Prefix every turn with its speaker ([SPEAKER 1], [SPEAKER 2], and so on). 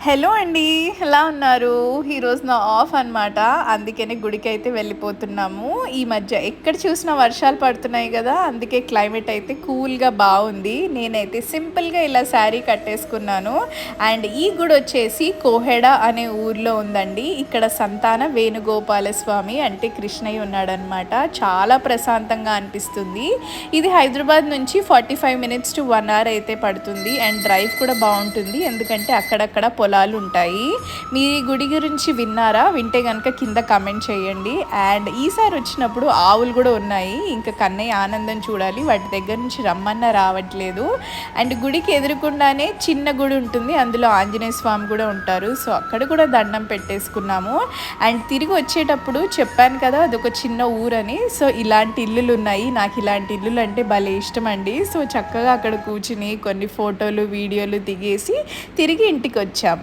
[SPEAKER 1] Hello అండి. ఎలా ఉన్నారు? ఈరోజు నా ఆఫ్ అనమాట. అందుకని గుడికైతే వెళ్ళిపోతున్నాము. ఈ మధ్య ఎక్కడ చూసినా వర్షాలు పడుతున్నాయి గదా! అందుకే క్లైమేట్ అయితే కూల్‌గా బావుంది. నేనైతే సింపుల్‌గా ఇలా శారీ కట్టేసుకున్నాను. అండ్ ఈ గుడొచ్చేసి కోహెడ అనే ఊర్లో ఉందండి. ఇక్కడ సంతాన వేణుగోపాలస్వామి అంటే కృష్ణయ్య ఉన్నాడనమాట. చాలా ప్రశాంతంగా అనిపిస్తుంది. ఇది హైదరాబాద్ నుంచి 45 మినిట్స్ టు 1 అవర్ అయితే పడుతుంది. అండ్ డ్రైవ్ కూడా బావుంటుంది. ఎందుకంటే అక్కడక్కడ పొలాలు ఉంటాయి. మీ గుడి గురించి విన్నారా? వింటే గనుక కింద కామెంట్ చేయండి. అండ్ ఈసారి వచ్చినప్పుడు ఆవులు కూడా ఉన్నాయి. ఇంకా కన్నయ్య ఆనందం చూడాలి. వాటి దగ్గర నుంచి రమ్మన్నా రావట్లేదు. అండ్ గుడికి ఎదురుకుండానే చిన్న గుడి ఉంటుంది. అందులో ఆంజనేయ స్వామి కూడా ఉంటారు. సో అక్కడ కూడా దండం పెట్టేసుకున్నాము. అండ్ తిరిగి వచ్చేటప్పుడు చెప్పాను కదా అదొక చిన్న ఊరని. సో ఇలాంటి ఇల్లులు ఉన్నాయి. నాకు ఇలాంటి ఇల్లులు అంటే భలే ఇష్టం అండి. సో చక్కగా అక్కడ కూర్చుని కొన్ని ఫోటోలు వీడియోలు దిగేసి తిరిగి ఇంటికి వచ్చాము.